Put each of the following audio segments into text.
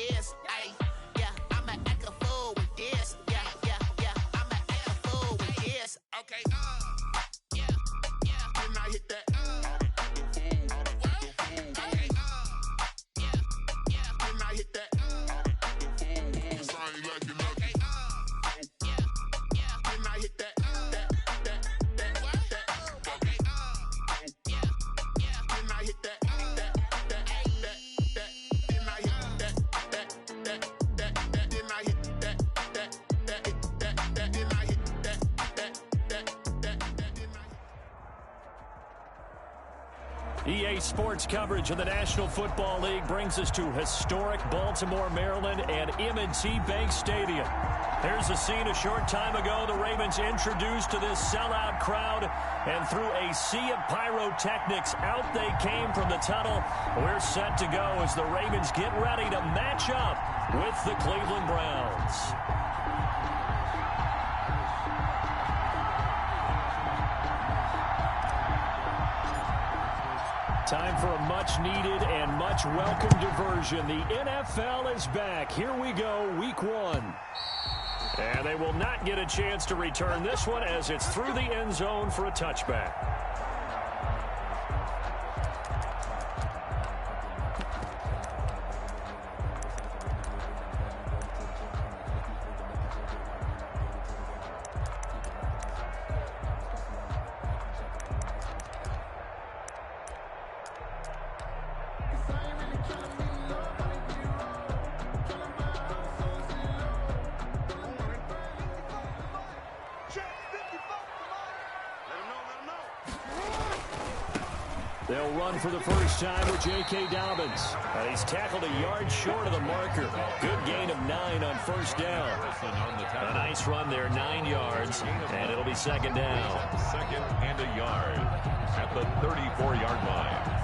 this. Ay, yeah, I'ma act a fool with this. Yeah, I'ma act a fool with this. Okay, yeah, can I hit that? Okay, yeah, can I hit that? Cause I ain't like it. Okay, yeah, can I hit that? EA Sports coverage of the National Football League brings us to historic Baltimore, Maryland, and M&T Bank Stadium. Here's a scene a short time ago. The Ravens introduced to this sellout crowd, and through a sea of pyrotechnics, out they came from the tunnel. We're set to go as the Ravens get ready to match up with the Cleveland Browns. Time for a much-needed and much-welcome diversion. The NFL is back. Here we go, Week 1. And they will not get a chance to return this one as it's through the end zone for a touchback. They'll run for the first time with J.K. Dobbins. He's tackled a yard short of the marker. Good gain of 9 on first down. A nice run there, 9 yards, and it'll be second down. Second and a yard at the 34-yard line.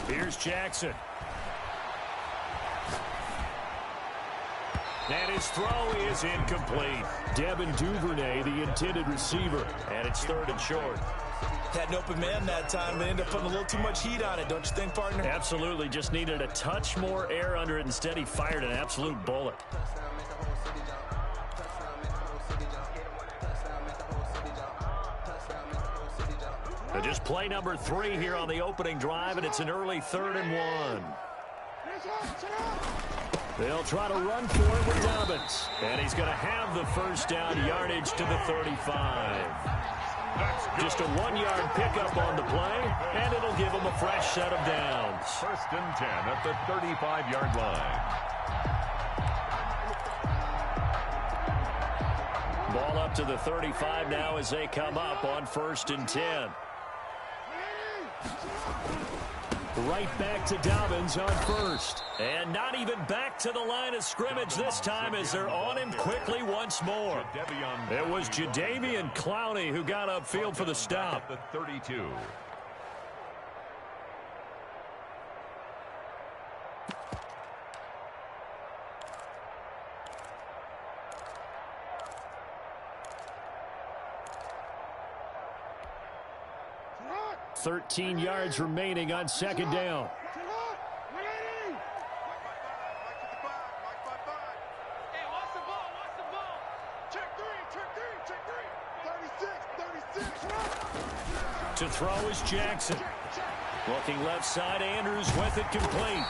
Here's Jackson. And his throw is incomplete. Devin Duvernay, the intended receiver. And it's third and short. Had an open man that time. They ended up putting a little too much heat on it, don't you think, partner? Absolutely. Just needed a touch more air under it. Instead, he fired an absolute bullet. Just play number 3 here on the opening drive, and it's an early 3rd and 1. They'll try to run for it with Dobbins. And he's going to have the first down, yardage to the 35. Just a 1-yard pickup on the play, and it'll give him a fresh set of downs. First and 10 at the 35-yard line. Ball up to the 35 now as they come up on 1st and 10. Right back to Dobbins on first. And not even back to the line of scrimmage this time as they're on him quickly once more. It was Jadeveon Clowney who got upfield for the stop. The 32. $13 yards remaining on second down. To throw is Jackson. Looking left side, Andrews with it complete.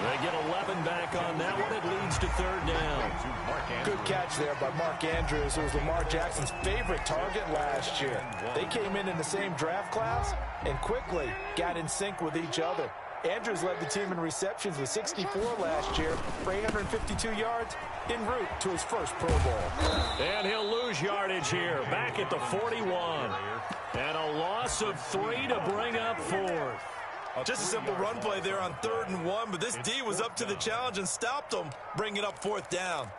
They get 11 back on that one. It leads to 3rd down. Good catch there by Mark Andrews, who was Lamar Jackson's favorite target last year. They came in the same draft class and quickly got in sync with each other. Andrews led the team in receptions with 64 last year for 852 yards en route to his first Pro Bowl. And he'll lose yardage here, back at the 41. And a loss of 3 to bring up 4th. Just a simple run play there on 3rd and 1, but this D was up to the challenge and stopped him, bringing up 4th down.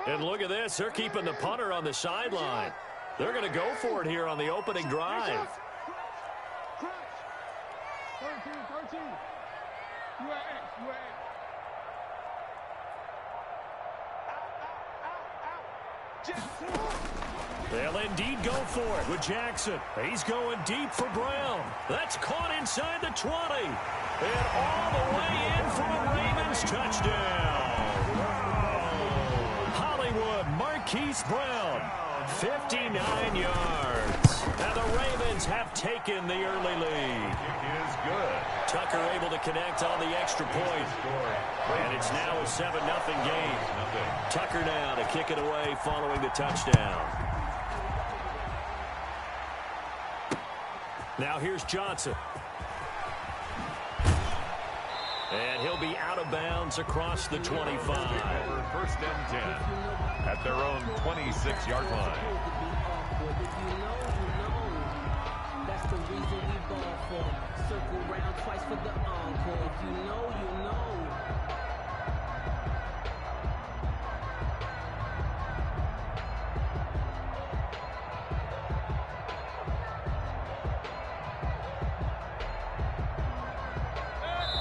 And look at this. They're keeping the punter on the sideline. They're going to go for it here on the opening drive. 13. You at X. They'll indeed go for it with Jackson. He's going deep for Brown. That's caught inside the 20. And all the way in for a Ravens touchdown. Hollywood Marquise Brown, 59 yards. And the Ravens have taken the early lead. Is good. Tucker able to connect on the extra point. And it's now a 7-0 game. Tucker now to kick it away following the touchdown. Now here's Johnson. And he'll be out of bounds across the 25. First and 10 at their own 26-yard line. That's the reason we ball for. Circle round twice for the encore. If you know, you know.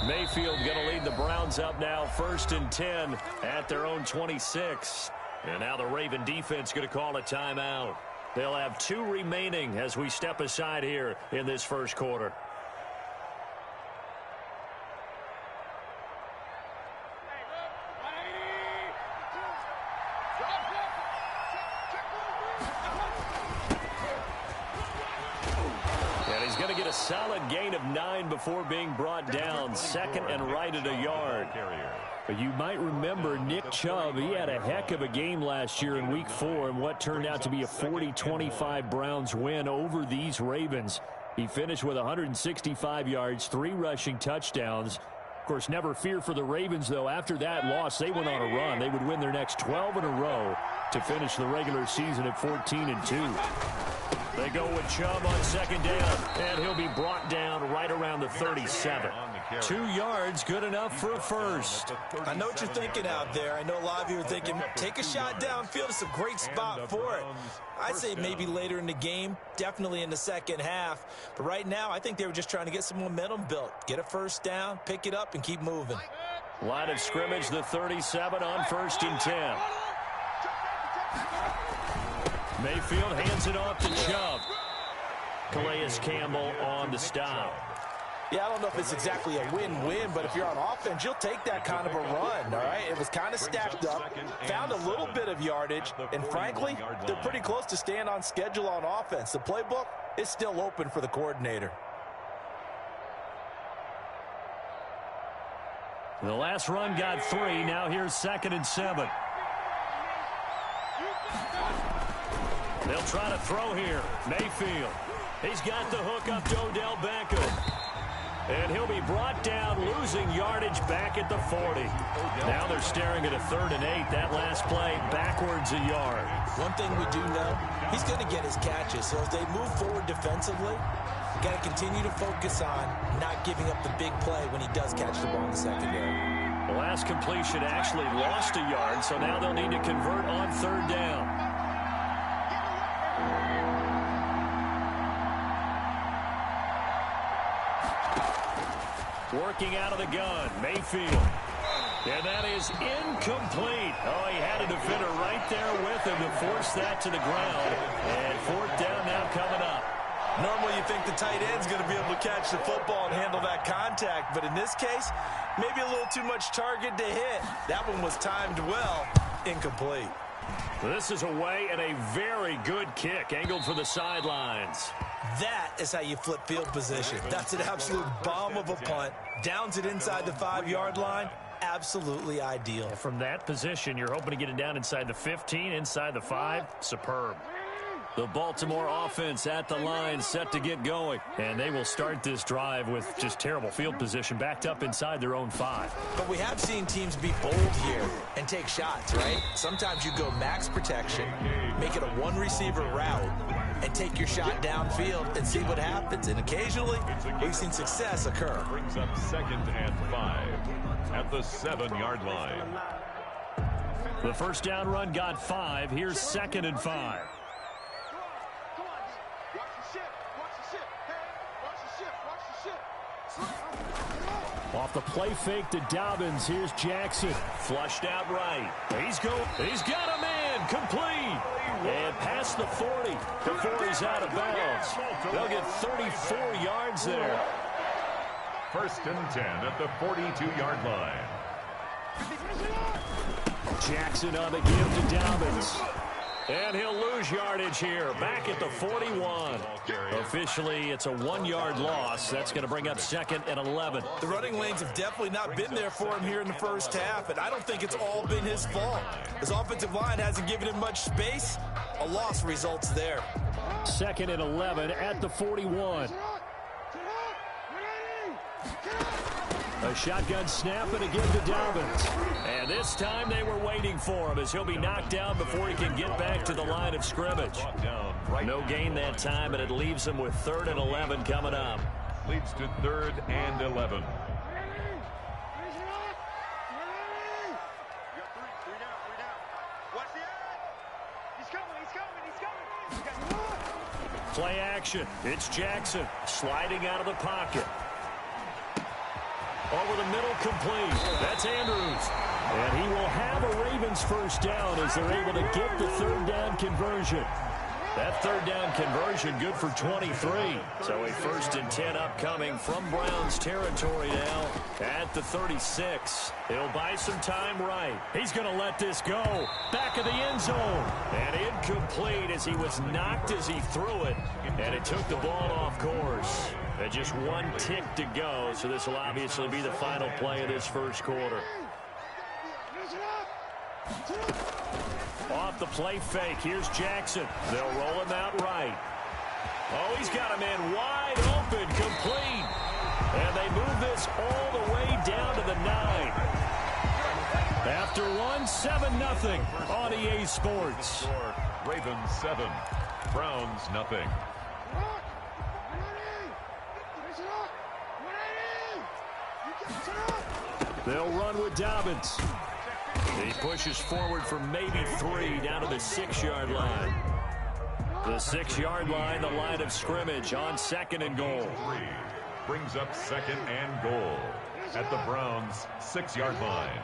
Mayfield going to lead the Browns up now, 1st and 10 at their own 26. And now the Raven defense going to call a timeout. They'll have 2 remaining as we step aside here in this first quarter. And he's going to get a solid gain of 9 before being brought down. 2nd and right at a yard. But you might remember Nick Chubb. He had a heck of a game last year in Week 4 in what turned out to be a 40-25 Browns win over these Ravens. He finished with 165 yards, 3 rushing touchdowns. Of course, never fear for the Ravens, though. After that loss, they went on a run. They would win their next 12 in a row to finish the regular season at 14-2. They go with Chubb on 2nd down, and he'll be brought down right around the 37. 2 yards, good enough for a first. I know what you're thinking out there. I know a lot of you are thinking, take a shot downfield. It's a great spot for it. I'd say maybe later in the game, definitely in the second half. But right now, I think they were just trying to get some momentum built. Get a first down, pick it up, and keep moving. Line of scrimmage, the 37 on 1st and 10. Mayfield hands it off to Chubb. Calais Campbell on the stop. Yeah, I don't know if it's exactly a win-win, but if you're on offense, you'll take that kind of a run, all right? It was kind of stacked up, found a little bit of yardage, and frankly, they're pretty close to staying on schedule on offense. The playbook is still open for the coordinator. The last run got 3. Now here's 2nd and 7. They'll try to throw here. Mayfield. He's got the hook up to Odell Beckham. And he'll be brought down, losing yardage back at the 40. Now they're staring at a 3rd and 8. That last play, backwards a yard. One thing we do know, he's going to get his catches. So as they move forward defensively, you got to continue to focus on not giving up the big play when he does catch the ball in the secondary. The last completion actually lost a yard, so now they'll need to convert on 3rd down. Working out of the gun, Mayfield. And that is incomplete. Oh, he had a defender right there with him to force that to the ground. And 4th down now coming up. Normally you think the tight end's going to be able to catch the football and handle that contact, but in this case, maybe a little too much target to hit. That one was timed well, incomplete. This is away and a very good kick, angled for the sidelines. That is how you flip field position. That's an absolute bomb of a punt. Downs it inside the 5-yard line. Absolutely ideal. From that position, you're hoping to get it down inside the 15, inside the 5. Superb. The Baltimore offense at the line, set to get going. And they will start this drive with just terrible field position, backed up inside their own 5. But we have seen teams be bold here and take shots, right? Sometimes you go max protection, make it a one-receiver route, and take your shot downfield and see what happens. And occasionally, we've seen success occur. Brings up 2nd and 5 at the 7-yard line. The first down run got 5. Here's 2nd and 5. Off the play fake to Dobbins. Here's Jackson. Flushed out right. He's got a man. Complete. And past the 40 before he's out of bounds. They'll get 34 yards there. 1st and 10 at the 42-yard line. Jackson on the give to Dobbins. And he'll lose yardage here. Back at the 41. Officially, it's a 1-yard loss. That's going to bring up 2nd and 11. The running lanes have definitely not been there for him here in the first half, and I don't think it's all been his fault. His offensive line hasn't given him much space. A loss results there. 2nd and 11 at the 41. A shotgun snap and a give to Dobbins. And this time they were waiting for him as he'll be knocked down before he can get back to the line of scrimmage. No gain that time, and it leaves him with 3rd and 11 coming up. Leads to 3rd and 11. Play action. It's Jackson sliding out of the pocket. Over the middle, complete. That's Andrews. And he will have a Ravens first down as they're able to get the 3rd down conversion. That 3rd down conversion good for 23. So a 1st and 10 upcoming from Browns territory now at the 36. He'll buy some time right. He's going to let this go. Back of the end zone. And incomplete as he was knocked as he threw it. And it took the ball off course. And just 1 tick to go, so this will obviously be the final play of this first quarter. Off the play fake, here's Jackson. They'll roll him out right. Oh, he's got a man wide open, complete. And they move this all the way down to the 9. After 1, 7-0 on EA Sports. Ravens 7, Browns nothing. They'll run with Dobbins. He pushes forward for maybe 3 down to the 6-yard line. The 6-yard line, the line of scrimmage on 2nd and goal. 3 brings up 2nd and goal at the Browns' 6-yard line.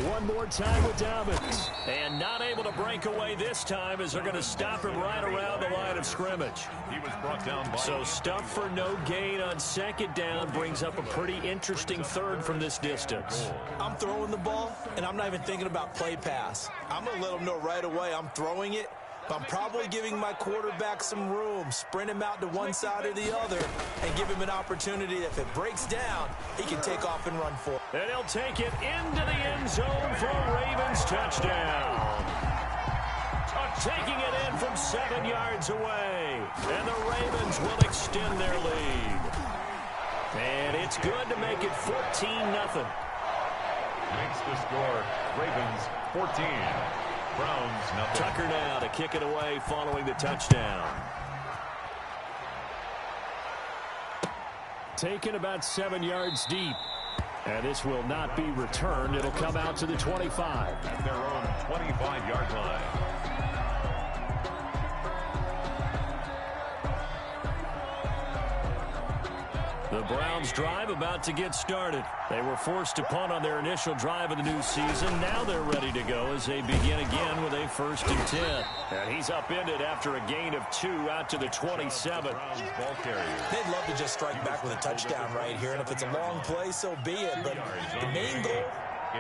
One more time with Dobbins. And not able to break away this time as they're going to stop him right around the line of scrimmage. He was brought down by... So stuff for no gain on 2nd down brings up a pretty interesting 3rd from this distance. I'm throwing the ball, and I'm not even thinking about play pass. I'm going to let him know right away I'm throwing it. But I'm probably giving my quarterback some room, sprint him out to one side or the other, and give him an opportunity. If it breaks down, he can take off and run for it. And he'll take it into the end zone for a Ravens touchdown. Taking it in from 7 yards away. And the Ravens will extend their lead. And it's good to make it 14-0. Makes the score, Ravens 14. Browns nothing. Tucker now to kick it away following the touchdown. Taken about 7 yards deep. And this will not be returned. It'll come out to the 25. At their own 25-yard line. The Browns drive about to get started. They were forced to punt on their initial drive of the new season. Now they're ready to go as they begin again with a 1st and 10. And he's upended after a gain of 2 out to the 27. Ball carrier. They'd love to just strike back with a touchdown right here, and if it's a long play, so be it. But the main goal,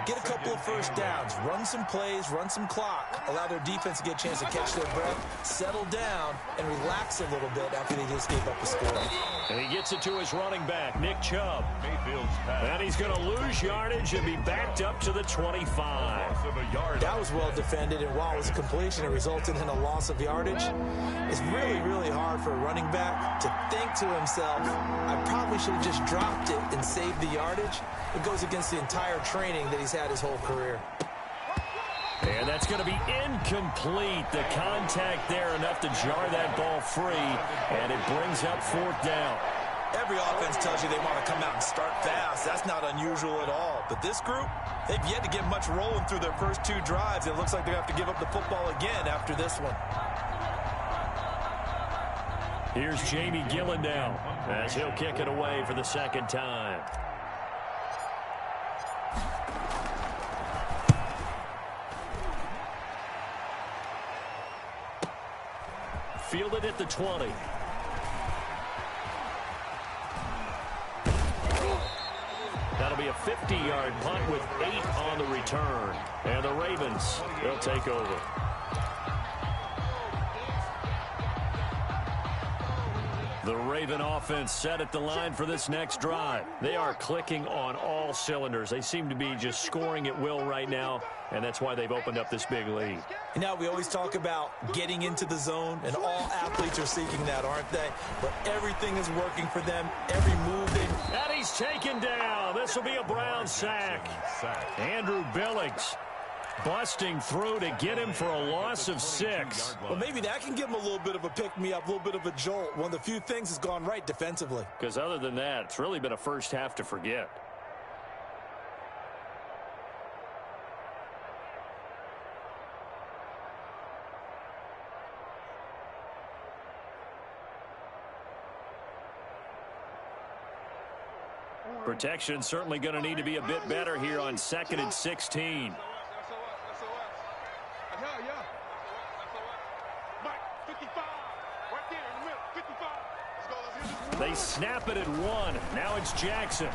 get a couple of first downs, run some plays, run some clock, allow their defense to get a chance to catch their breath, settle down, and relax a little bit after they just gave up a score. And he gets it to his running back, Nick Chubb. Mayfield's pass. And he's going to lose yardage and be backed up to the 25. Loss of a yard. That was well defended, and while it was a completion, it resulted in a loss of yardage. It's really, really hard for a running back to think to himself, I probably should have just dropped it and saved the yardage. It goes against the entire training that he's had his whole career. And that's going to be incomplete. The contact there enough to jar that ball free, and it brings up 4th down. Every offense tells you they want to come out and start fast. That's not unusual at all. But this group, they've yet to get much rolling through their first 2 drives. It looks like they have to give up the football again after this one. Here's Jamie Gillen now as he'll kick it away for the second time. Fielded at the 20. That'll be a 50-yard punt with 8 on the return. And the Ravens, they'll take over. The Raven offense set at the line for this next drive. They are clicking on all cylinders. They seem to be just scoring at will right now, and that's why they've opened up this big lead. You know, we always talk about getting into the zone, and all athletes are seeking that, aren't they? But everything is working for them, every move they... And he's taken down. This will be a Brown sack. Andrew Billings busting through to get him for a loss of 6. Well, maybe that can give him a little bit of a pick-me-up, a little bit of a jolt. One of the few things has gone right defensively. Because other than that, it's really been a first half to forget. Protection certainly going to need to be a bit better here on 2nd and 16. They snap it at 1. Now it's Jackson.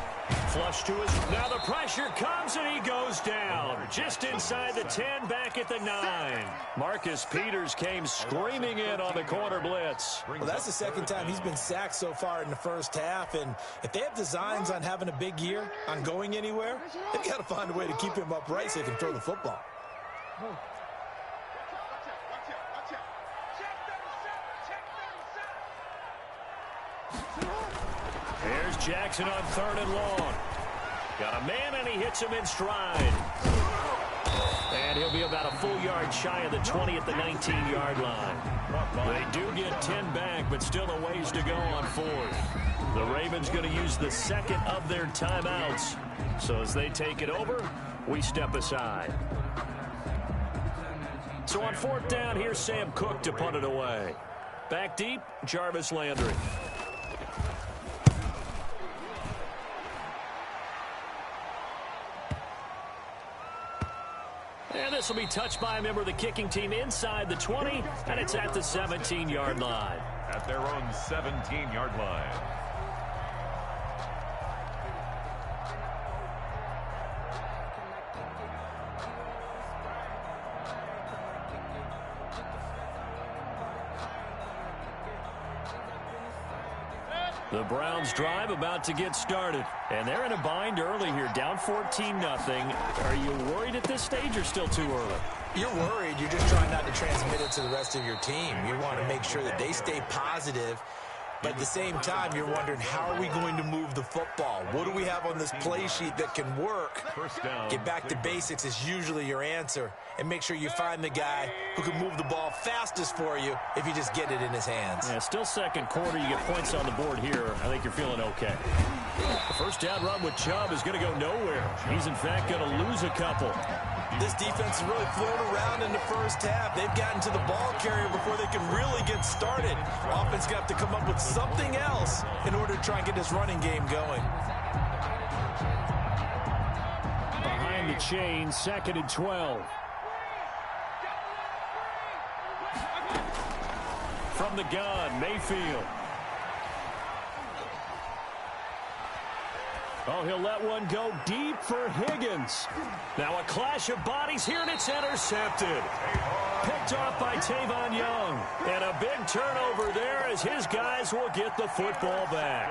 Flush to his... Now the pressure comes and he goes down. Just inside the 10, back at the 9. Marcus Peters came screaming in on the corner blitz. Well, that's the second time he's been sacked so far in the first half. And if they have designs on having a big year, on going anywhere, they've got to find a way to keep him upright so they can throw the football. Here's Jackson on 3rd and long. Got a man, and he hits him in stride. And he'll be about a full yard shy of the 20 at the 19-yard line. They do get 10 back, but still a ways to go on 4th. The Ravens going to use the second of their timeouts. So as they take it over, we step aside. So on 4th down, here's Sam Cook to punt it away. Back deep, Jarvis Landry. And this will be touched by a member of the kicking team inside the 20, and it's at the 17-yard line. At their own 17-yard line. The Browns drive about to get started, and they're in a bind early here, down 14-0. Are you worried at this stage or still too early? You're worried. You're just trying not to transmit it to the rest of your team. You want to make sure that they stay positive, but at the same time, you're wondering, how are we going to move the football? What do we have on this play sheet that can work? Get back to basics is usually your answer, and make sure you find the guy who can move the ball fastest for you if you just get it in his hands. Yeah, still second quarter. You get points on the board here. I think you're feeling okay. The first down run with Chubb is going to go nowhere. He's, in fact, going to lose a couple. This defense has really flown around in the first half. They've gotten to the ball carrier before they can really get started. Offense got to come up with something else in order to try and get this running game going. Behind the chain, 2nd and 12. From the gun, Mayfield. Oh, he'll let one go deep for Higgins. Now a clash of bodies here, and it's intercepted. Picked off by Tavon Young. And a big turnover there as his guys will get the football back.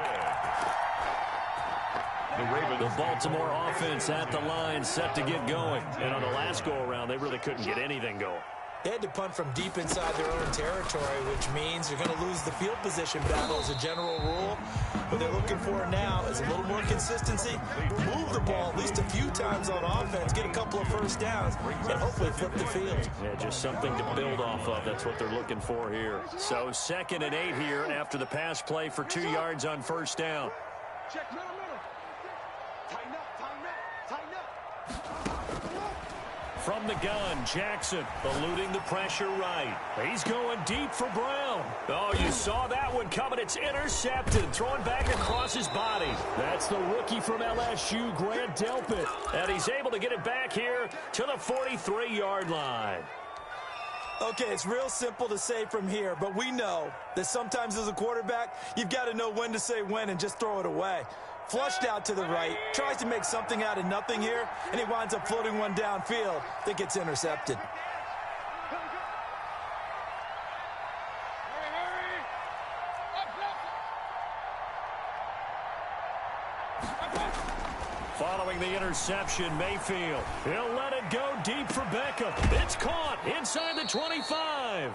The Baltimore offense at the line, set to get going. And on the last go-around, they really couldn't get anything going. They had to punt from deep inside their own territory, which means you're going to lose the field position battle as a general rule. What they're looking for now is a little more consistency, move the ball at least a few times on offense, get a couple of first downs, and hopefully flip the field. Yeah, just something to build off of. That's what they're looking for here. So 2nd and 8 here after the pass play for 2 yards on first down. Check middle. Tighten up. From the gun, Jackson eluding the pressure right. He's going deep for Brown. Oh, you saw that one coming. It's intercepted. Throwing back across his body. That's the rookie from LSU, Grant Delpit. And he's able to get it back here to the 43-yard line. Okay, it's real simple to say from here, but we know that sometimes as a quarterback, you've got to know when to say when and just throw it away. Flushed out to the right, tries to make something out of nothing here, and he winds up floating one downfield that gets intercepted. Following the interception, Mayfield. He'll let it go deep for Beckham. It's caught inside the 25.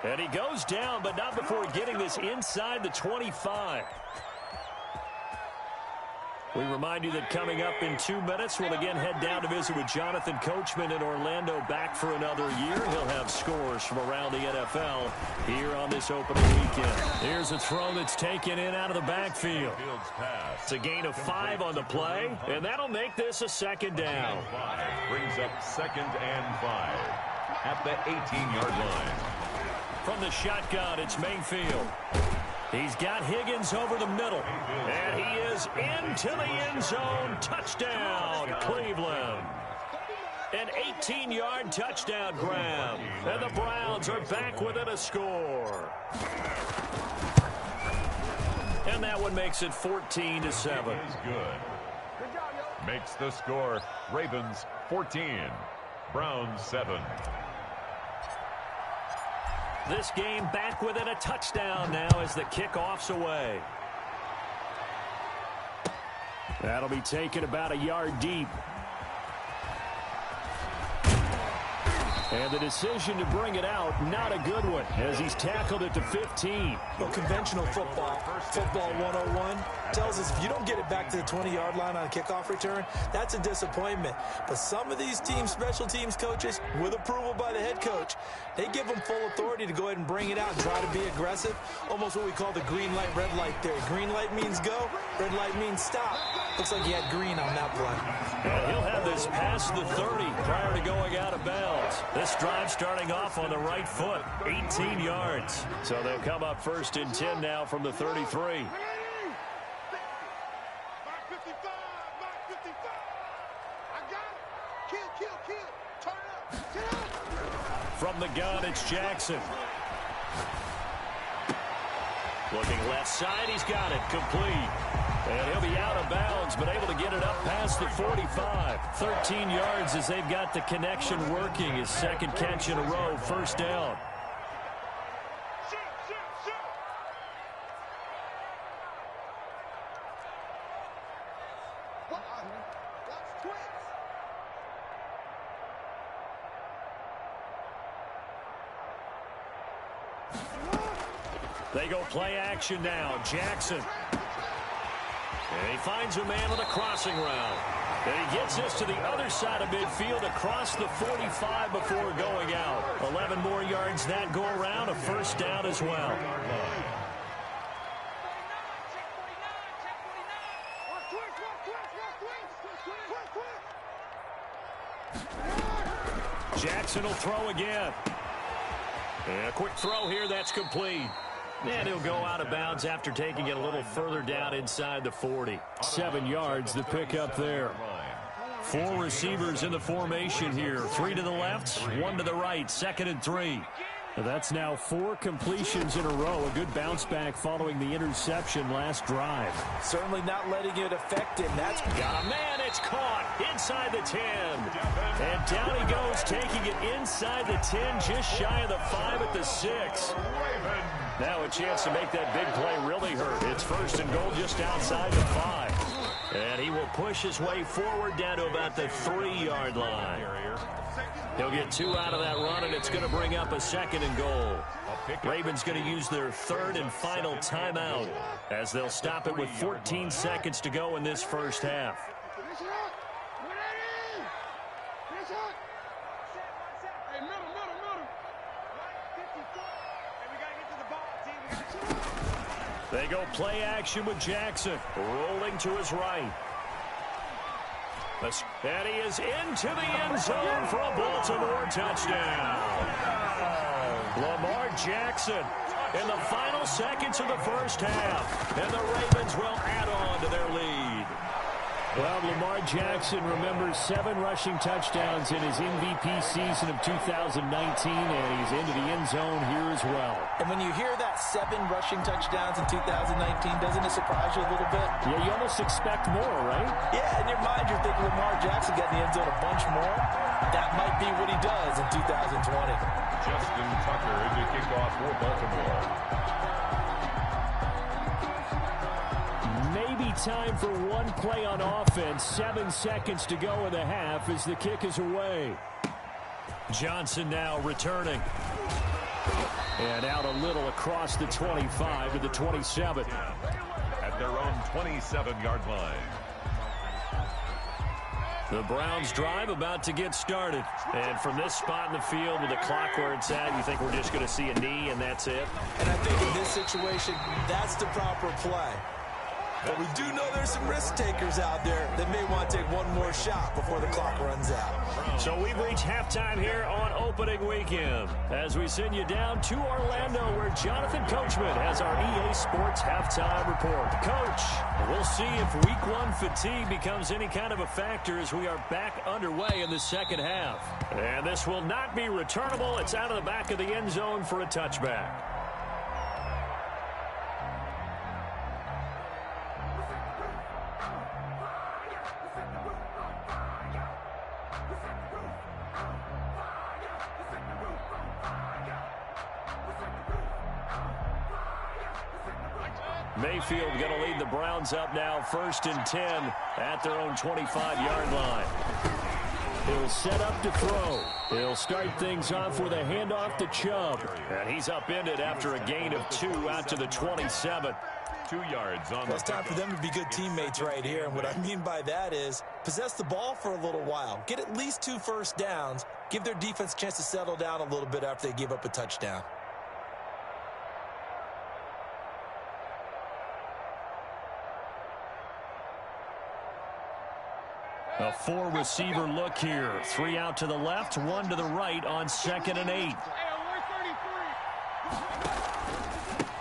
And he goes down, but not before getting this inside the 25. We remind you that coming up in 2 minutes, we'll again head down to visit with Jonathan Coachman in Orlando, back for another year. He'll have scores from around the NFL here on this opening weekend. Here's a throw that's taken in out of the backfield. It's a gain of 5 on the play, and that'll make this a 2nd down. Brings up 2nd and 5 at the 18-yard line. From the shotgun, it's Mayfield. He's got Higgins over the middle, and he is into the end zone. Touchdown, Cleveland. An 18-yard touchdown grab, and the Browns are back within a score. And that one makes it 14-7. Is good. Makes the score Ravens 14, Browns 7. This game back within a touchdown now as the kickoff's away. That'll be taken about a yard deep. And the decision to bring it out, not a good one, as he's tackled it to 15. Well, conventional football 101, tells us if you don't get it back to the 20-yard line on a kickoff return, that's a disappointment. But some of these teams, special teams coaches, with approval by the head coach, they give them full authority to go ahead and bring it out and try to be aggressive. Almost what we call the green light, red light theory. Green light means go, red light means stop. Looks like he had green on that play. And he'll have this past the 30 prior to going out of bounds. This drive starting off on the right foot, 18 yards. So they'll come up 1st and 10 now from the 33. From the gun, it's Jackson. Looking left side, he's got it, complete. And he'll be out of bounds, but able to get it up past the 45. 13 yards as they've got the connection working. His 2nd catch in a row, 1st down. They go play action now. Jackson. And he finds a man on the crossing route. And he gets this to the other side of midfield across the 45 before going out. 11 more yards that go around, a 1st down as well. Jackson will throw again. And a quick throw here, that's complete. And he'll go out of bounds after taking it a little further down inside the 40. 7 yards to pick up there. 4 receivers in the formation here. 3 to the left, 1 to the right. 2nd and 3. That's now 4 completions in a row. A good bounce back following the interception last drive. Certainly not letting it affect him. That's got a man. It's caught inside the 10. And down he goes, taking it inside the 10, just shy of the 5 at the 6. Now a chance to make that big play really hurt. It's 1st and goal just outside the 5. And he will push his way forward down to about the 3-yard line. He'll get 2 out of that run, and it's going to bring up a 2nd and goal. Ravens going to use their 3rd and final timeout as they'll stop it with 14 seconds to go in this first half. They go play action with Jackson, rolling to his right. And he is into the end zone for a Baltimore touchdown. Lamar Jackson in the final seconds of the first half. And the Ravens will add on to their lead. Well, Lamar Jackson remembers 7 rushing touchdowns in his MVP season of 2019, and he's into the end zone here as well. And when you hear that 7 rushing touchdowns in 2019, doesn't it surprise you a little bit? Yeah, you almost expect more, right? Yeah, in your mind you're thinking Lamar Jackson got in the end zone a bunch more. That might be what he does in 2020. Justin Tucker is the kickoff for Baltimore. Maybe time for one play on offense. 7 seconds to go in the half as the kick is away. Johnson now returning. And out a little across the 25 to the 27. At their own 27-yard line. The Browns drive about to get started. And from this spot in the field with the clock where it's at, you think we're just going to see a knee and that's it? And I think in this situation, that's the proper play. But we do know there's some risk takers out there that may want to take one more shot before the clock runs out. So we've reached halftime here on opening weekend as we send you down to Orlando where Jonathan Coachman has our EA Sports halftime report. Coach, we'll see if week 1 fatigue becomes any kind of a factor as we are back underway in the second half. And this will not be returnable. It's out of the back of the end zone for a touchback. Mayfield going to lead the Browns up now, 1st and 10 at their own 25-yard line. He'll set up to throw. He'll start things off with a handoff to Chubb. And he's upended after a gain of 2 out to the 27. 2 yards on Well, it's time for them to be good teammates right here. And what I mean by that is possess the ball for a little while. Get at least 2 first downs. Give their defense a chance to settle down a little bit after they give up a touchdown. A 4-receiver look here. 3 out to the left, 1 to the right on 2nd and 8.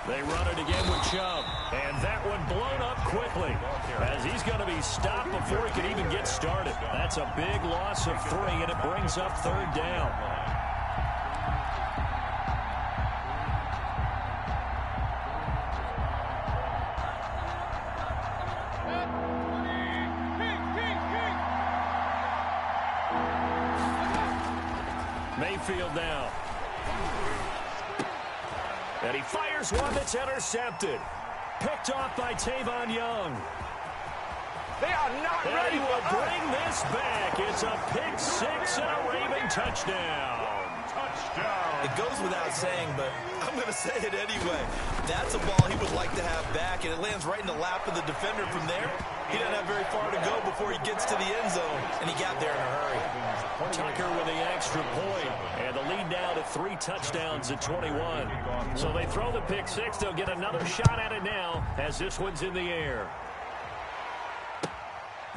They run it again with Chubb. And that one blown up quickly as he's going to be stopped before he can even get started. That's a big loss of 3, and it brings up 3rd down. Mayfield now. And he fires one that's intercepted. Picked off by Tavon Young. They are not And ready he will for bring this back. It's a pick 6 and a Raven touchdown. It goes without saying, but I'm going to say it anyway. That's a ball he would like to have back, and it lands right in the lap of the defender from there. He doesn't have very far to go before he gets to the end zone, and he got there in a hurry. Tucker with the extra point, and the lead now to 3 touchdowns at 21. So they throw the pick 6. They'll get another shot at it now as this one's in the air.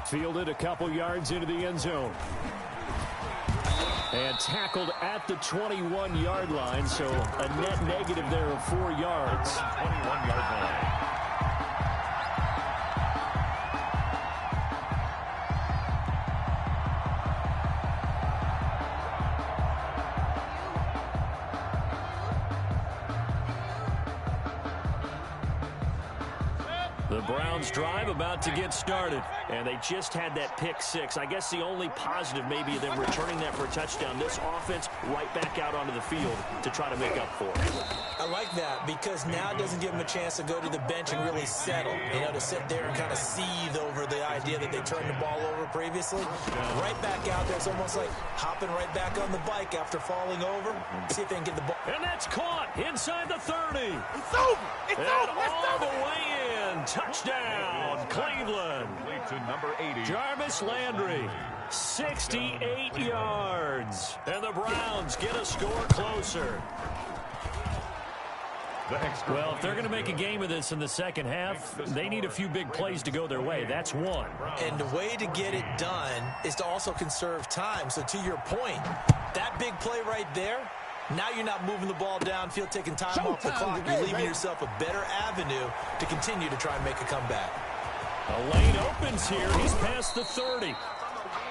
Fielded a couple yards into the end zone. And tackled at the 21-yard line, so a net negative there of 4 yards. 21-yard line. The Browns drive about to get started. And they just had that pick six. I guess the only positive maybe them returning that for a touchdown. This offense right back out onto the field to try to make up for it. I like that because now it doesn't give them a chance to go to the bench and really settle. You know, to sit there and kind of seethe over the idea that they turned the ball over previously. Right back out there. It's almost like hopping right back on the bike after falling over. See if they can get the ball. And that's caught inside the 30. It's over. It's And over. It's all over. the way in. Touchdown, Cleveland. Lead to number 80. Jarvis Landry, 68 yards. And the Browns get a score closer. Well, if they're going to make a game of this in the second half, they need a few big plays to go their way. That's one. And the way to get it done is to also conserve time. So to your point, that big play right there, now you're not moving the ball downfield, taking time off the clock. You're leaving yourself a better avenue to continue to try and make a comeback. A lane opens here. He's past the 30.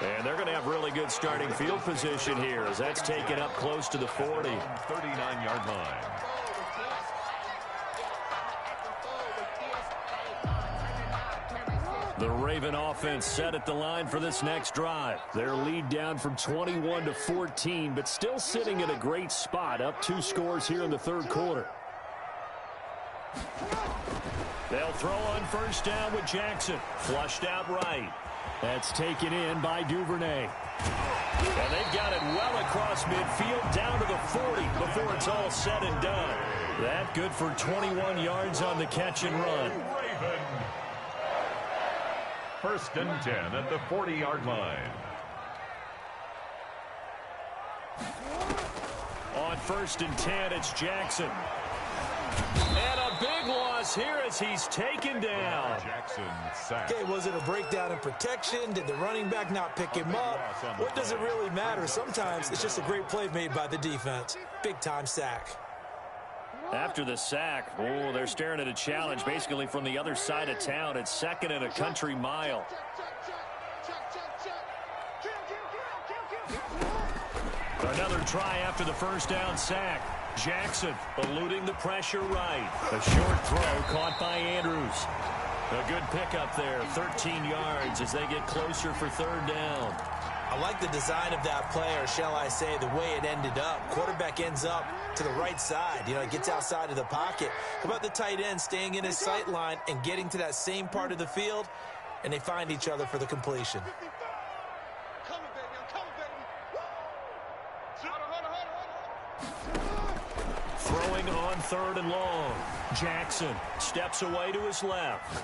And they're going to have really good starting field position here as that's taken up close to the 40. 39-yard line. The Raven offense set at the line for this next drive. Their lead down from 21 to 14, but still sitting in a great spot, up 2 scores here in the third quarter. They'll throw on first down with Jackson. Flushed out right. That's taken in by Duvernay. And they've got it well across midfield down to the 40 before it's all said and done. That good for 21 yards on the catch and run. Raven. First and 10 at the 40-yard line. On first and 10, it's Jackson. And a big loss here as he's taken down. Jackson sacked. Okay, was it a breakdown in protection? Did the running back not pick him up? What does it really matter? Sometimes it's just a great play made by the defense. Big-time sack. After the sack, oh, they're staring at a challenge basically from the other side of town. It's second and a country mile. Another try after the first down sack. Jackson eluding the pressure right. A short throw caught by Andrews. A good pickup there, 13 yards as they get closer for third down. I like the design of that play, or shall I say the way it ended up. Quarterback ends up to the right side. You know, he gets outside of the pocket. How about the tight end staying in his sight line and getting to that same part of the field, and they find each other for the completion. Throwing on third and long. Jackson steps away to his left.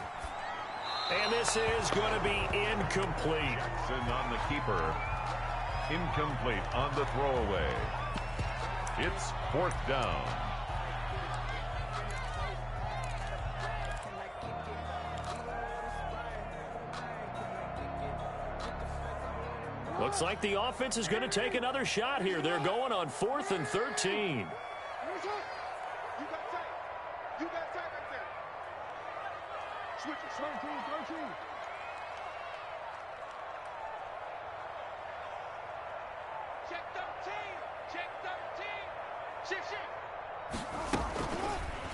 And this is going to be incomplete. Jackson on the keeper. Incomplete on the throwaway. It's fourth down. Looks like the offense is going to take another shot here. They're going on 4th and 13.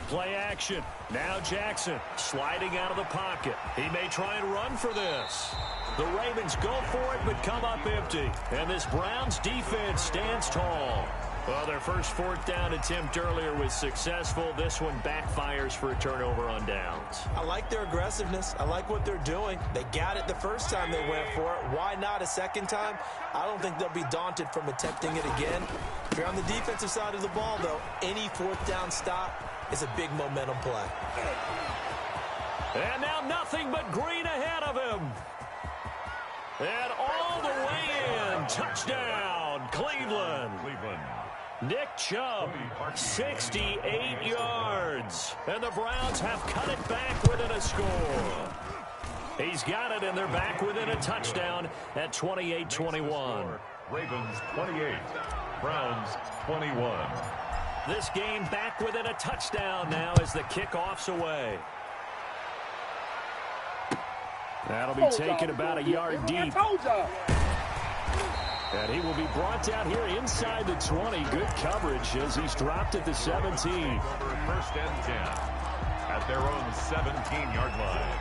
Play action. Now Jackson sliding out of the pocket. He may try and run for this. The Ravens go for it but come up empty. And this Browns defense stands tall. Well, their first fourth down attempt earlier was successful. This one backfires for a turnover on downs. I like their aggressiveness. I like what they're doing. They got it the first time they went for it. Why not a second time? I don't think they'll be daunted from attempting it again. If you're on the defensive side of the ball, though, any fourth down stop is a big momentum play. And now nothing but green ahead of him. And all the way in. Touchdown, Cleveland. Nick Chubb, 68 yards. And the Browns have cut it back within a score. He's got it, and they're back within a touchdown at 28-21. Ravens 28, Browns 21. This game back within a touchdown now as the kickoff's away. That'll be taken about a yard deep. And he will be brought down here inside the 20. Good coverage as he's dropped at the 17. First and 10 at at their own 17-yard line.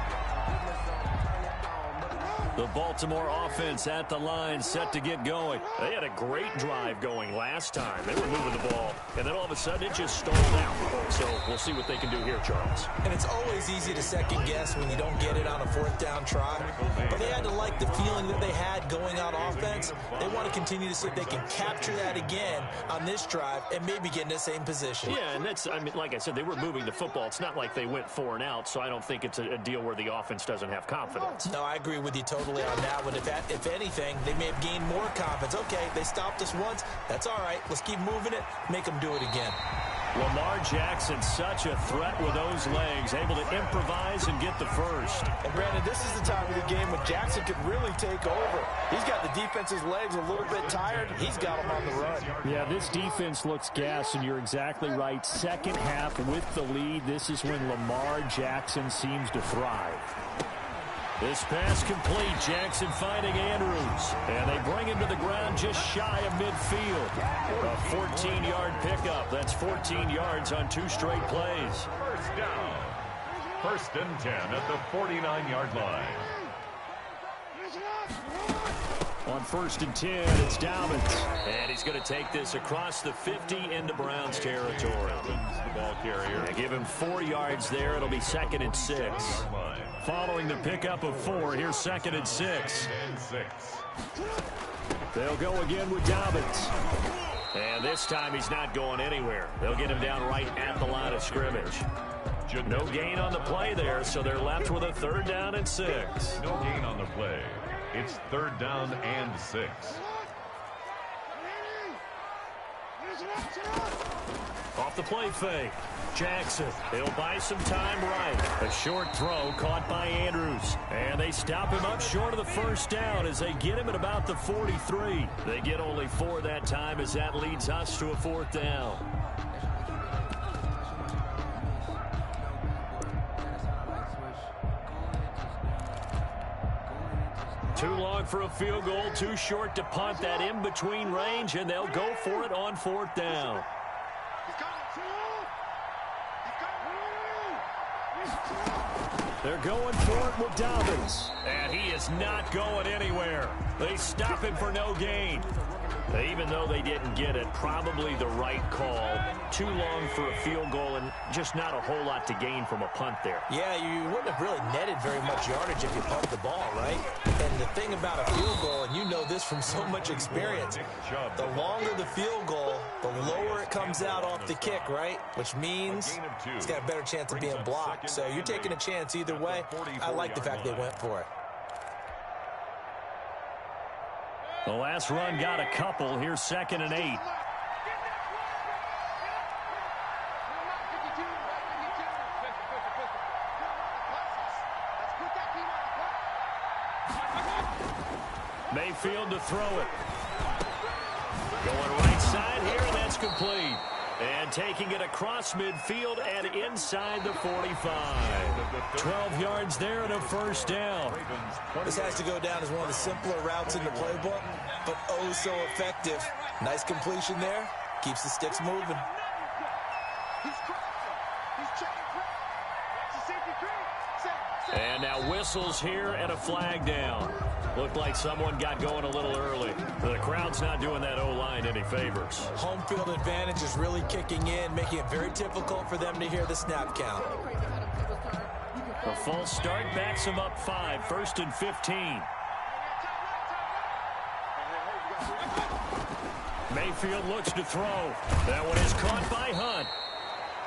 The Baltimore offense at the line, set to get going. They had a great drive going last time. They were moving the ball, and then all of a sudden it just stalled out. So we'll see what they can do here, Charles. And it's always easy to second guess when you don't get it on a fourth down try. But they had to like the feeling that they had going on offense. They want to continue to see if they can capture that again on this drive and maybe get in the same position. Yeah, and that's, I mean, like I said, they were moving the football. It's not like they went 4 and out, so I don't think it's a deal where the offense doesn't have confidence. No, I agree with you totally on that one. If anything, they may have gained more confidence. Okay, they stopped us once. That's all right. Let's keep moving it. Make them do it again. Lamar Jackson, such a threat with those legs, able to improvise and get the first. And, Brandon, this is the time of the game when Jackson could really take over. He's got the defense's legs a little bit tired. He's got them on the run. Yeah, this defense looks gassed, and you're exactly right. Second half with the lead, this is when Lamar Jackson seems to thrive. This pass complete. Jackson finding Andrews. And they bring him to the ground just shy of midfield. A 14-yard pickup. That's 14 yards on 2 straight plays. First down. 1st and 10 at the 49-yard line. On 1st and 10, it's Dobbins. And he's going to take this across the 50 into Browns territory. The ball carrier. They give him 4 yards there. It'll be 2nd and 6. Following the pickup of 4, here's 2nd and 6. They'll go again with Dobbins. And this time he's not going anywhere. They'll get him down right at the line of scrimmage. No gain on the play there, so they're left with a 3rd down and 6. No gain on the play. It's 3rd down and 6. Off the play fake. Jackson, he'll buy some time right. A short throw caught by Andrews. And they stop him up short of the 1st down as they get him at about the 43. They get only 4 that time as that leads us to a 4th down. Too long for a field goal, too short to punt that in-between range, and they'll go for it on 4th down. They're going for it with Dobbins. And he is not going anywhere. They stop him for no gain. Even though they didn't get it, probably the right call. Too long for a field goal and just not a whole lot to gain from a punt there. Yeah, you wouldn't have really netted very much yardage if you pumped the ball, right? And the thing about a field goal, and you know this from so much experience, the longer the field goal, the lower it comes out off the kick, right? Which means it's got a better chance of being blocked. So you're taking a chance either way. I like the fact they went for it. The last run got a couple. Here's 2nd and 8. Mayfield to throw it. Going right side here, and that's complete. And taking it across midfield and inside the 45. 12 yards there and a 1st down. This has to go down as one of the simpler routes in the playbook, but oh so effective. Nice completion there. Keeps the sticks moving. And now whistles here and a flag down. Looked like someone got going a little early. The crowd's not doing that O-line any favors. Home field advantage is really kicking in, making it very difficult for them to hear the snap count. A false start backs them up 5, 1st and 15. Mayfield looks to throw. That one is caught by Hunt.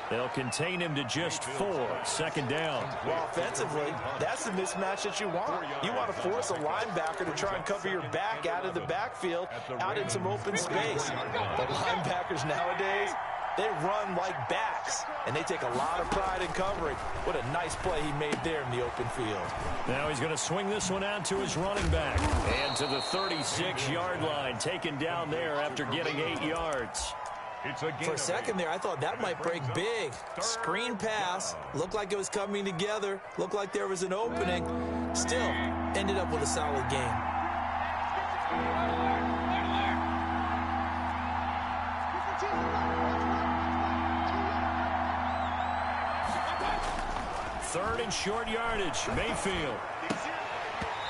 They'll contain him to just 4, 2nd down. Well, offensively, that's the mismatch that you want. You want to force a linebacker to try and cover your back out of the backfield, out in some open space. The linebackers nowadays, they run like backs, and they take a lot of pride in covering. What a nice play he made there in the open field. Now he's going to swing this one out to his running back. And to the 36-yard line, taken down there after getting 8 yards. For a second there, I thought that might break big. Screen pass. Looked like it was coming together. Looked like there was an opening. Still, ended up with a solid game. third and short yardage. Mayfield.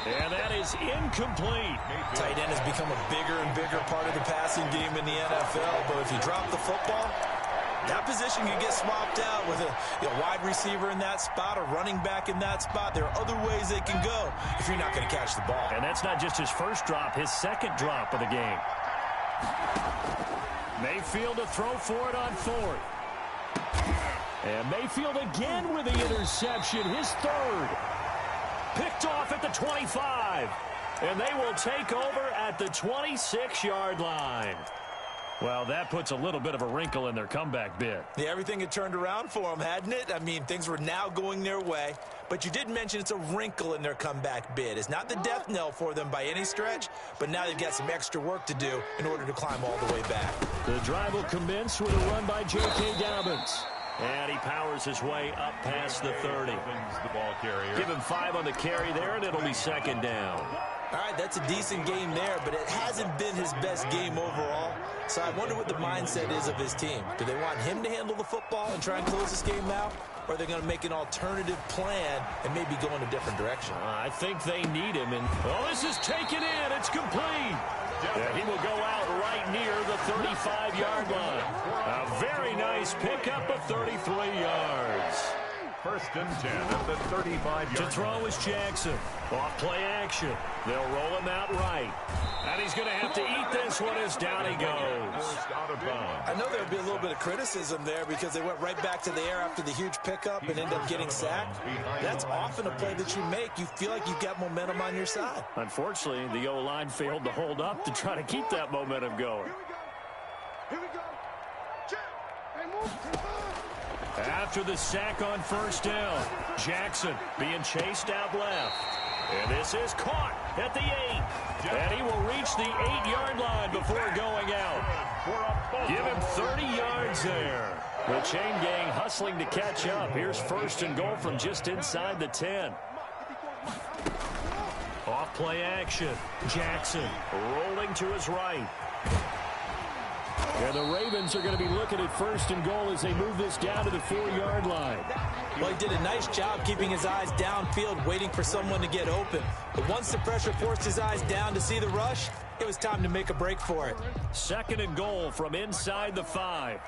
And that is incomplete. Tight end has become a bigger and bigger part of the passing game in the NFL, but if you drop the football, that position can get swapped out with a wide receiver in that spot, a running back in that spot. There are other ways they can go if you're not going to catch the ball. And that's not just his first drop, his second drop of the game. Mayfield to throw for it on fourth. And Mayfield again with the interception, his third. Picked off at the 25. And they will take over at the 26-yard line. Well, that puts a little bit of a wrinkle in their comeback bid. Yeah, everything had turned around for them, hadn't it? I mean, things were now going their way. But you did mention it's a wrinkle in their comeback bid. It's not the death knell for them by any stretch, but now they've got some extra work to do in order to climb all the way back. The drive will commence with a run by J.K. Dobbins. And he powers his way up past the 30. The ball carrier. Give him 5 on the carry there, and it'll be second down. All right, that's a decent game there, but it hasn't been his best game overall. So I wonder what the mindset is of his team. Do they want him to handle the football and try and close this game out? Or are they going to make an alternative plan and maybe go in a different direction? I think they need him. And this is taken in. It's complete. Yeah, he will go out right near the 35-yard line. A very nice pickup of 33 yards. First and 10 at the 35-yard To throw is Jackson. Off play action. They'll roll him out right. And he's going to have to eat this one as down he goes. Out of bounds. I know there'll be a little bit of criticism there because they went right back to the air after the huge pickup and ended up getting sacked. That's often a play that you make. You feel like you've got momentum on your side. Unfortunately, the O-line failed to hold up to try to keep that momentum going. Here we go. Check. Hey, move. After the sack on first down, Jackson being chased out left. And this is caught at the 8. And he will reach the 8-yard line before going out. Give him 30 yards there. The chain gang hustling to catch up. Here's first and goal from just inside the 10. Off play action. Jackson rolling to his right. And the Ravens are going to be looking at first and goal as they move this down to the 4-yard line. Well, he did a nice job keeping his eyes downfield, waiting for someone to get open. But once the pressure forced his eyes down to see the rush, it was time to make a break for it. Second and goal from inside the 5.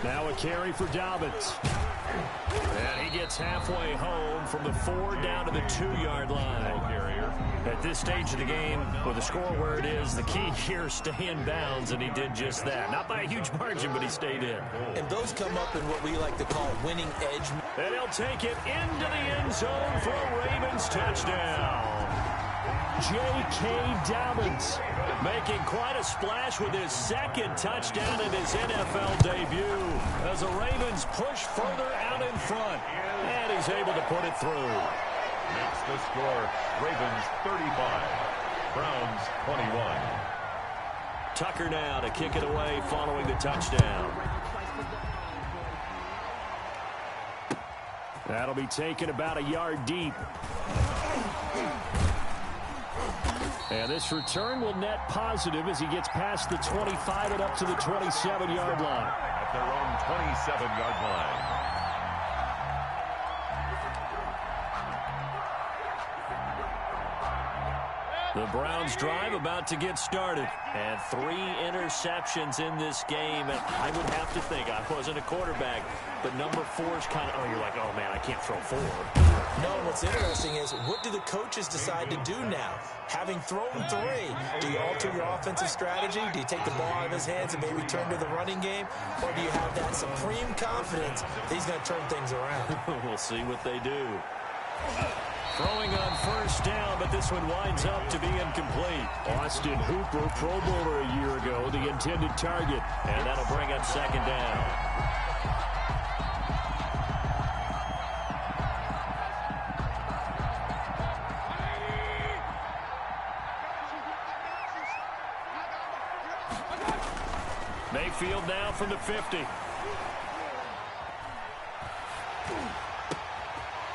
Now a carry for Dobbins. And he gets halfway home from the 4 down to the 2-yard line. At this stage of the game, with the score where it is, the key here is stay in bounds, and he did just that. Not by a huge margin, but he stayed in. And those come up in what we like to call winning edge. And he'll take it into the end zone for a Ravens touchdown. J.K. Dobbins making quite a splash with his second touchdown in his NFL debut as the Ravens push further out in front, and he's able to put it through. Makes the score Ravens 35, Browns 21. Tucker now to kick it away following the touchdown. That'll be taken about a yard deep. And this return will net positive as he gets past the 25 and up to the 27-yard line. At their own 27-yard line. The Browns drive about to get started. And 3 interceptions in this game. And I would have to think, I wasn't a quarterback, but number 4 is kind of, you're like, oh, man, I can't throw 4. No, what's interesting is, what do the coaches decide to do now? Having thrown 3, do you alter your offensive strategy? Do you take the ball out of his hands and maybe turn to the running game? Or do you have that supreme confidence that he's going to turn things around? We'll see what they do. Throwing on first down, but this one winds up to be incomplete. Austin Hooper, Pro Bowler a year ago, the intended target. And that'll bring up second down. Mayfield now from the 50.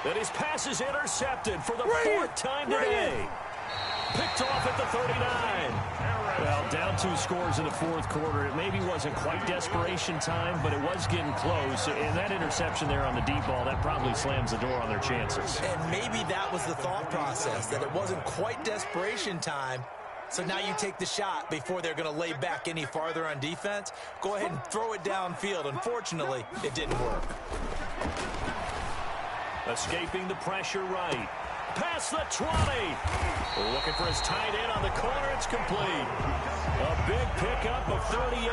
And his pass is intercepted for the 4th time today. Picked off at the 39. Well, down down 2 scores in the fourth quarter. It maybe wasn't quite desperation time, but it was getting close. And that interception there on the deep ball, that probably slams the door on their chances. And maybe that was the thought process, that it wasn't quite desperation time. So now you take the shot before they're going to lay back any farther on defense. Go ahead and throw it downfield. Unfortunately, it didn't work. Escaping the pressure right. Past the 20. Looking for his tight end on the corner. It's complete. A big pickup of 38.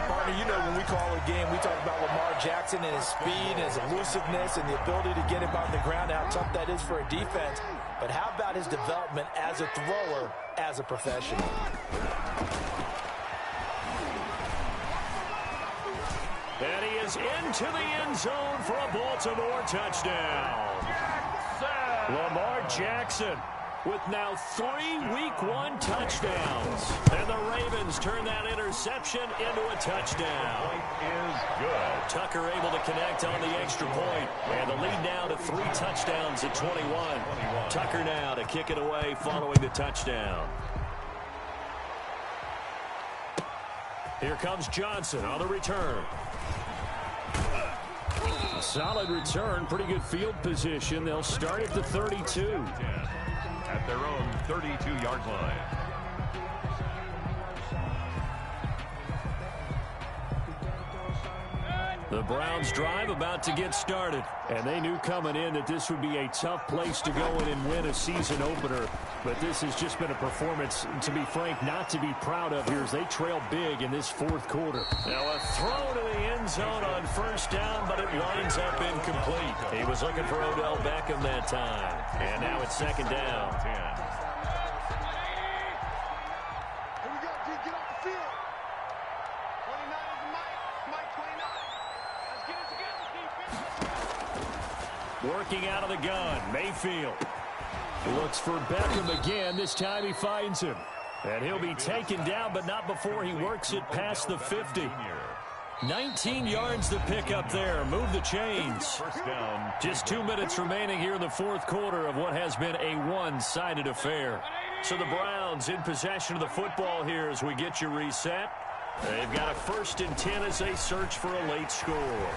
Barney, you know when we call a game, we talk about Lamar Jackson and his speed and his elusiveness and the ability to get him on the ground, how tough that is for a defense. But how about his development as a thrower, as a professional? And he is into the end zone for a Baltimore touchdown. Lamar Jackson with now 3 Week 1 touchdowns. And the Ravens turn that interception into a touchdown. Is good. Tucker able to connect on the extra point. And the lead now to 3 touchdowns at 21. Tucker now to kick it away following the touchdown. Here comes Johnson on the return. Solid return, pretty good field position. They'll start at the 32. At their own 32-yard line. The Browns drive about to get started. And they knew coming in that this would be a tough place to go in and win a season opener. But this has just been a performance, to be frank, not to be proud of here as they trail big in this fourth quarter. Now a throw to the end zone on first down, but it winds up incomplete. He was looking for Odell Beckham that time. And now it's second down. Here we go, D. Get off the field. 29 is Mike 29. Let's get it together, defense. Working out of the gun, Mayfield. Looks for Beckham again. This time he finds him. And he'll be taken down, but not before he works it past the 50. 19 yards to pick up there. Move the chains. First down. Just 2 minutes remaining here in the fourth quarter of what has been a one-sided affair. So the Browns in possession of the football here as we get you reset. They've got a 1st and 10 as they search for a late score.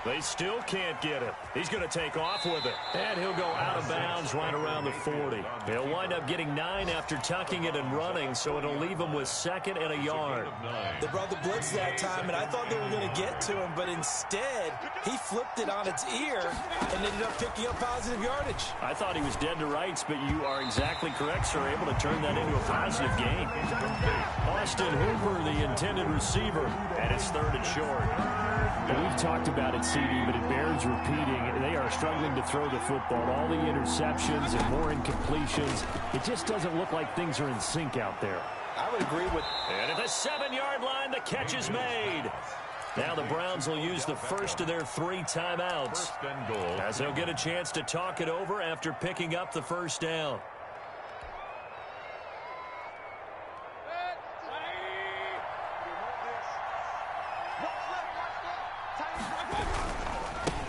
They still can't get him. He's going to take off with it. And he'll go out of bounds right around the 40. He'll wind up getting 9 after tucking it and running, so it'll leave him with 2nd and a yard. They brought the blitz that time, and I thought they were going to get to him, but instead, he flipped it on its ear and ended up picking up positive yardage. I thought he was dead to rights, but you are exactly correct, sir, able to turn that into a positive gain. Austin Hooper, the intended receiver, and it's 3rd and short. And we've talked about it, CD, but it bears repeating. They are struggling to throw the football. All the interceptions and more incompletions. It just doesn't look like things are in sync out there. I would agree with... And at the 7-yard line, the catch is made. Now the Browns will use the first of their 3 timeouts. 1st and goal. As they'll get a chance to talk it over after picking up the first down.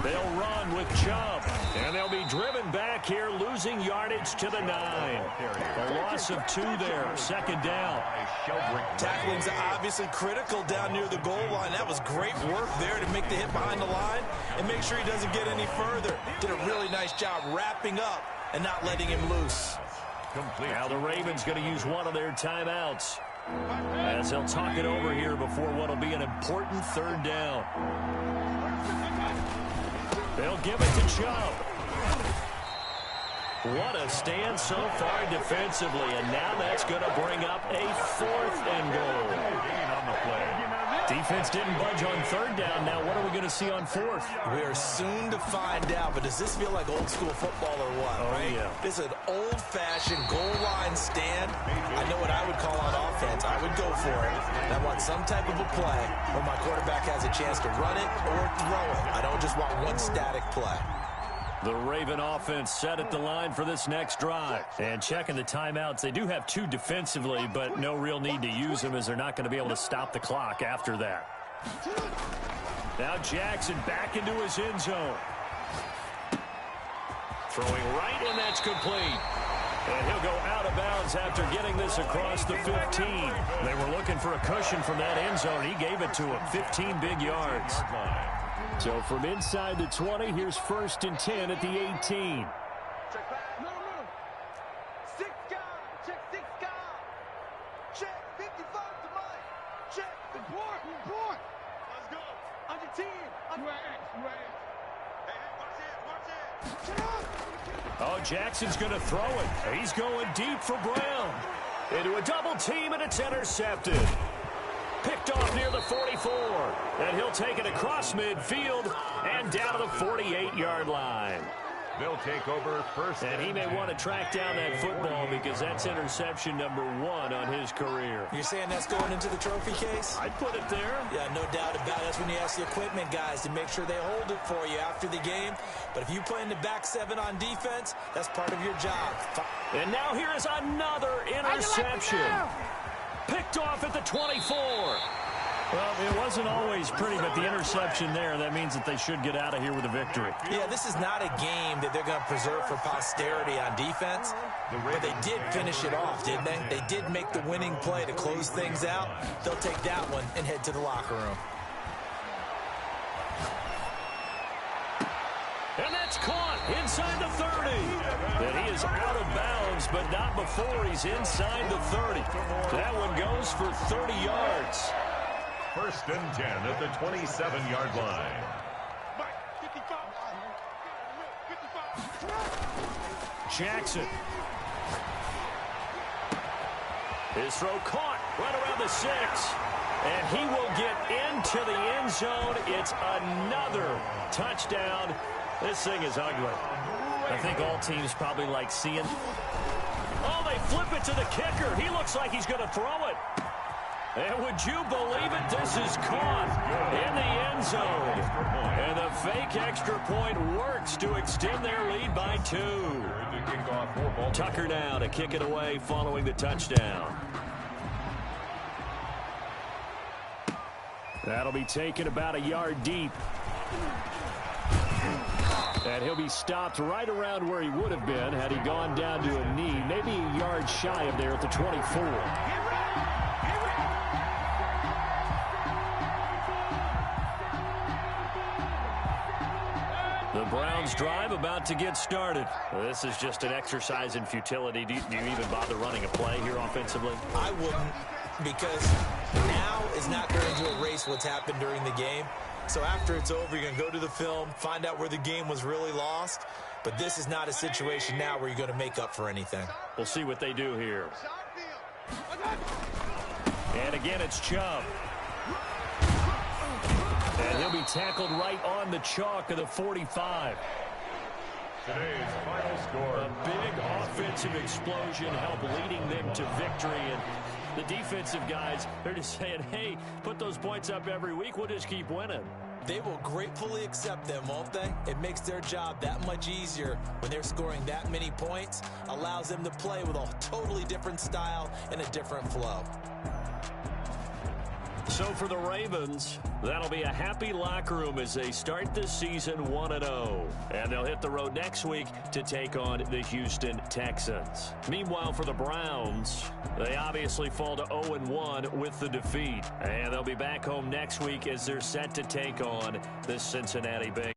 They'll run with Chubb, and they'll be driven back here, losing yardage to the 9. A loss of 2 there, 2nd down. Tackling's obviously critical down near the goal line. That was great work there to make the hit behind the line and make sure he doesn't get any further. Did a really nice job wrapping up and not letting him loose. Complete. Now the Ravens going to use one of their timeouts as they'll talk it over here before what will be an important 3rd down. They'll give it to Chubb. What a stand so far defensively, and now that's going to bring up a 4th and goal. Gain on the play. Defense didn't budge on 3rd down. Now what are we going to see on 4th? We are soon to find out, but does this feel like old school football or what? Oh, right? yeah. This is an old-fashioned goal line stand. I know what I would call on offense. I would go for it. And I want some type of a play where my quarterback has a chance to run it or throw it. I don't just want one static play. The Raven offense set at the line for this next drive. And checking the timeouts, they do have 2 defensively, but no real need to use them as they're not going to be able to stop the clock after that. Now Jackson back into his end zone. Throwing right, and that's complete. And he'll go out of bounds after getting this across the 15. They were looking for a cushion from that end zone. He gave it to him. 15 big yards. So from inside the 20, here's 1st and 10 at the 18. Check back. No. 6 guard. Check 6 guard. Check 55 to Mike. Check. Report. Let's go. On your team. Right. Hey, watch it. Oh, Jackson's going to throw it. He's going deep for Brown. Into a double team, and it's intercepted. Picked off near the 44. And he'll take it across midfield and down to the 48-yard line. They'll take over 1st. And he may want to track down that football because that's interception number 1 on his career. You're saying that's going into the trophy case? I'd put it there. Yeah, no doubt about it. That's when you ask the equipment guys to make sure they hold it for you after the game. But if you play in the back 7 on defense, that's part of your job. And now here is another interception. Picked off at the 24. Well, it wasn't always pretty, but the interception there, that means that they should get out of here with a victory. Yeah, this is not a game that they're going to preserve for posterity on defense, but they did finish it off, didn't they? They did make the winning play to close things out. They'll take that one and head to the locker room. And that's caught inside the 30. And he is out of bounds, but not before he's inside the 30. That one goes for 30 yards. 1st and 10 at the 27-yard line. Jackson. His throw caught right around the 6. And he will get into the end zone. It's another touchdown. This thing is ugly. I think all teams probably like seeing. Oh, they flip it to the kicker. He looks like he's going to throw it. And would you believe it? This is caught in the end zone. And the fake extra point works to extend their lead by 2. Tucker now to kick it away following the touchdown. That'll be taken about a yard deep. And he'll be stopped right around where he would have been had he gone down to a knee, maybe a yard shy of there at the 24. The Browns drive about to get started. This is just an exercise in futility. Do you even bother running a play here offensively? I wouldn't, because now is not going to erase what's happened during the game. So after it's over, you're going to go to the film, find out where the game was really lost. But this is not a situation now where you're going to make up for anything. We'll see what they do here. And again, it's Chubb. And he'll be tackled right on the chalk of the 45. Today's final score. A big offensive explosion helped leading them to victory. And the defensive guys, they're just saying, hey, put those points up every week. We'll just keep winning. They will gratefully accept them, won't they? It makes their job that much easier when they're scoring that many points. Allows them to play with a totally different style and a different flow. So for the Ravens, that'll be a happy locker room as they start this season 1-0. And they'll hit the road next week to take on the Houston Texans. Meanwhile, for the Browns, they obviously fall to 0-1 with the defeat. And they'll be back home next week as they're set to take on the Cincinnati Bengals.